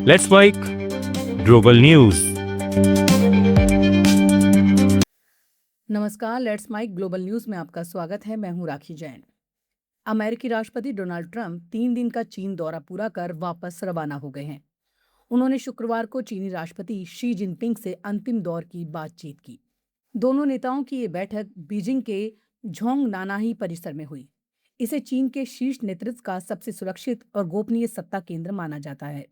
Let's bike global news. नमस्कार, let's mic global news में आपका स्वागत है। मैं हूं राखी जैन। अमेरिकी राष्ट्रपति डोनाल्ड ट्रंप 3 दिन का चीन दौरा पूरा कर वापस रवाना हो गए हैं। उन्होंने शुक्रवार को चीनी राष्ट्रपति शी जिनपिंग से अंतिम दौर की बातचीत की। दोनों नेताओं की ये बैठक बीजिंग के झोंग नानाही परिसर में हुई। इसे चीन के शीर्ष नेतृत्व का सबसे सुरक्षित और गोपनीय सत्ता केंद्र माना जाता है।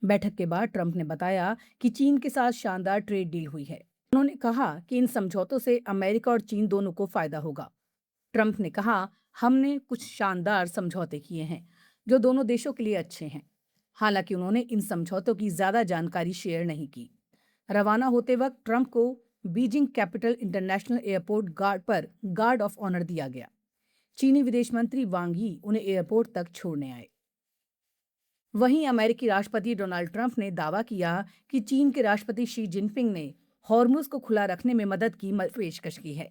बैठक के बाद ट्रंप ने बताया कि चीन के साथ शानदार ट्रेड डील हुई है। उन्होंने कहा कि इन समझौतों से अमेरिका और चीन दोनों को फायदा होगा। ट्रंप ने कहा, हमने कुछ शानदार समझौते किए हैं जो दोनों देशों के लिए अच्छे हैं। हालांकि उन्होंने इन समझौतों की ज्यादा जानकारी शेयर नहीं की। रवाना होते वक्त ट्रंप को Beijing capital international airport guard of honour दिया गया। चीनी विदेश मंत्री वांग यी उन्हें एयरपोर्ट तक छोड़ने आए। वहीं अमेरिकी राष्ट्रपति डोनाल्ड ट्रंप ने दावा किया कि चीन के राष्ट्रपति शी जिनपिंग ने हॉर्मुज को खुला रखने में मदद की पेशकश की है।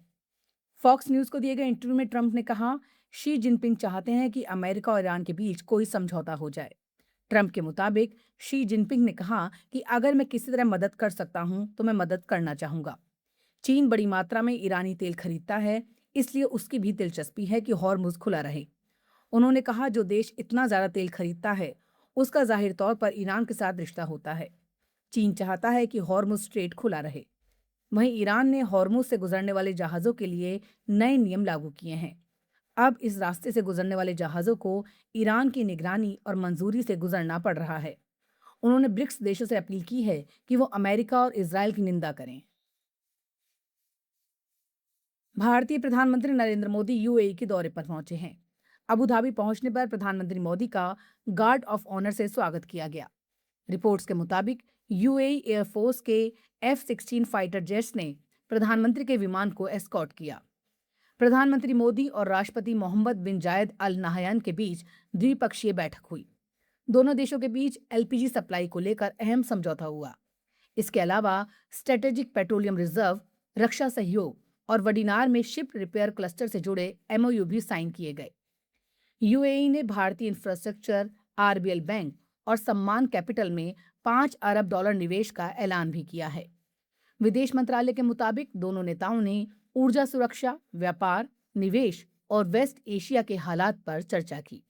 फॉक्स न्यूज को दिए गए इंटरव्यू में ट्रंप ने कहा, शी जिनपिंग चाहते हैं कि अमेरिका और ईरान के बीच कोई समझौता हो जाए। ट्रंप के मुताबिक शी जिनपिंग ने कहा कि अगर मैं किसी तरह मदद कर सकता हूं तो मैं मदद करना चाहूंगा। चीन बड़ी मात्रा में ईरानी तेल खरीदता है, इसलिए उसकी भी दिलचस्पी है कि हॉर्मुज खुला रहे। उन्होंने कहा, जो देश इतना ज्यादा तेल खरीदता है उसका जाहिर तौर पर ईरान के साथ रिश्ता होता है। चीन चाहता है कि हॉर्मुज स्ट्रेट खुला रहे। वहीं ईरान ने हॉर्मुज से गुजरने वाले जहाजों के लिए नए नियम लागू किए हैं। अब इस रास्ते से गुजरने वाले जहाजों को ईरान की निगरानी और मंजूरी से गुजरना पड़ रहा है। उन्होंने ब्रिक्स देशों से अपील की है कि वो अमेरिका और इसराइल की निंदा करें। भारतीय प्रधानमंत्री नरेंद्र मोदी यूएई के दौरे पर पहुंचे हैं। अबू धाबी पहुंचने पर प्रधानमंत्री मोदी का गार्ड ऑफ ऑनर से स्वागत किया गया। रिपोर्ट्स के मुताबिक यूएई एयरफोर्स के F-16 फाइटर जेट्स ने प्रधानमंत्री के विमान को एस्कॉर्ट किया। प्रधानमंत्री मोदी और राष्ट्रपति मोहम्मद बिन जायद अल नाहयान के बीच द्विपक्षीय बैठक हुई। दोनों देशों के बीच एलपीजी सप्लाई को लेकर अहम समझौता हुआ। इसके अलावा स्ट्रेटेजिक पेट्रोलियम रिजर्व, रक्षा सहयोग और वडिनार में शिप रिपेयर क्लस्टर से जुड़े एमओयू भी साइन किए गए। यूएई ने भारतीय इंफ्रास्ट्रक्चर, आरबीएल बैंक और सम्मान कैपिटल में $5 अरब निवेश का ऐलान भी किया है। विदेश मंत्रालय के मुताबिक दोनों नेताओं ने ऊर्जा सुरक्षा, व्यापार, निवेश और वेस्ट एशिया के हालात पर चर्चा की।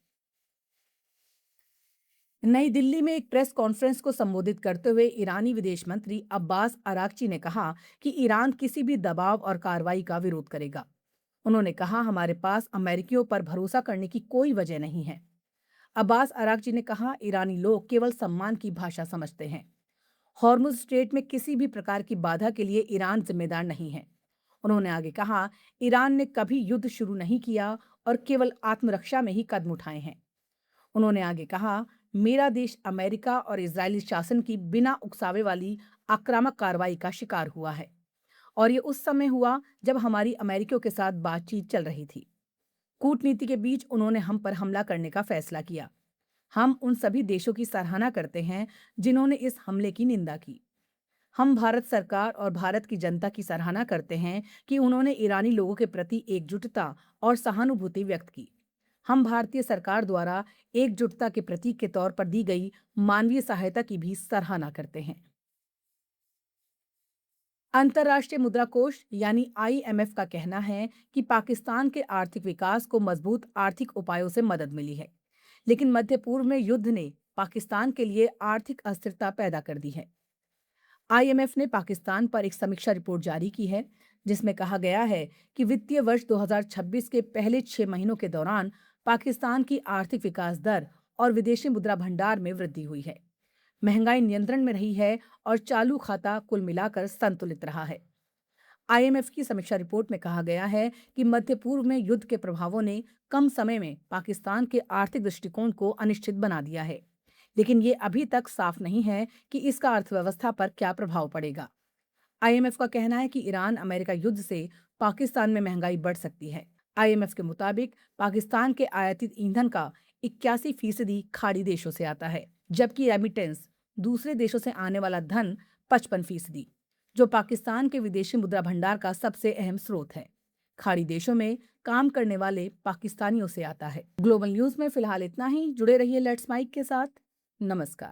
नई दिल्ली में एक प्रेस कॉन्फ्रेंस को संबोधित करते हुए ईरानी विदेश मंत्री अब्बास अराक्ची ने कहा कि ईरान किसी भी दबाव और कार्रवाई का विरोध करेगा। उन्होंने कहा, हमारे पास अमेरिकियों पर भरोसा करने की कोई वजह नहीं है। अब्बास अराक्ची ने कहा, ईरानी लोग केवल सम्मान की भाषा समझते हैं। हॉर्मुज स्ट्रेट में किसी भी प्रकार की बाधा के लिए ईरान जिम्मेदार नहीं है। उन्होंने आगे कहा, ईरान ने कभी युद्ध शुरू नहीं किया और केवल आत्मरक्षा में ही कदम उठाए हैं। उन्होंने आगे कहा, मेरा देश अमेरिका और इजरायली शासन की बिना उकसावे वाली आक्रामक कार्रवाई का शिकार हुआ है और ये उस समय हुआ जब हमारी अमेरिकियों के साथ बातचीत चल रही थी। कूटनीति के बीच उन्होंने हम पर हमला करने का फैसला किया। हम उन सभी देशों की सराहना करते हैं जिन्होंने इस हमले की निंदा की। हम भारत सरकार और भारत की जनता की सराहना करते हैं कि उन्होंने ईरानी लोगों के प्रति एकजुटता और सहानुभूति व्यक्त की। हम भारतीय सरकार द्वारा एकजुटता के प्रतीक के तौर पर दी गई मानवीय सहायता की भी सराहना करते हैं। अंतर्राष्ट्रीय मुद्रा कोष यानी आईएमएफ का कहना है कि पाकिस्तान के आर्थिक विकास को मजबूत आर्थिक उपायों से मदद मिली है, लेकिन मध्य पूर्व में युद्ध ने पाकिस्तान के लिए आर्थिक अस्थिरता पैदा कर दी है। आईएमएफ ने पाकिस्तान पर एक समीक्षा रिपोर्ट जारी की है, जिसमें कहा गया है कि वित्तीय वर्ष 2026 के पहले 6 महीनों के दौरान पाकिस्तान की आर्थिक विकास दर और विदेशी मुद्रा भंडार में वृद्धि हुई है। महंगाई नियंत्रण में रही है और चालू खाता कुल मिलाकर संतुलित रहा है। आईएमएफ की समीक्षा रिपोर्ट में कहा गया है कि मध्य पूर्व में युद्ध के प्रभावों ने कम समय में पाकिस्तान के आर्थिक दृष्टिकोण को अनिश्चित बना दिया है, लेकिन ये अभी तक साफ नहीं है कि इसका अर्थव्यवस्था पर क्या प्रभाव पड़ेगा। आईएमएफ का कहना है कि ईरान अमेरिका युद्ध से पाकिस्तान में महंगाई बढ़ सकती है। आईएमएफ के मुताबिक पाकिस्तान के आयातित ईंधन का 81% खाड़ी देशों से आता है, जबकि रेमिटेंस दूसरे देशों से आने वाला धन 55%, जो पाकिस्तान के विदेशी मुद्रा भंडार का सबसे अहम स्रोत है, खाड़ी देशों में काम करने वाले पाकिस्तानियों से आता है। ग्लोबल न्यूज में फिलहाल इतना ही। जुड़े रहिए लेट्स माइक के साथ। नमस्कार।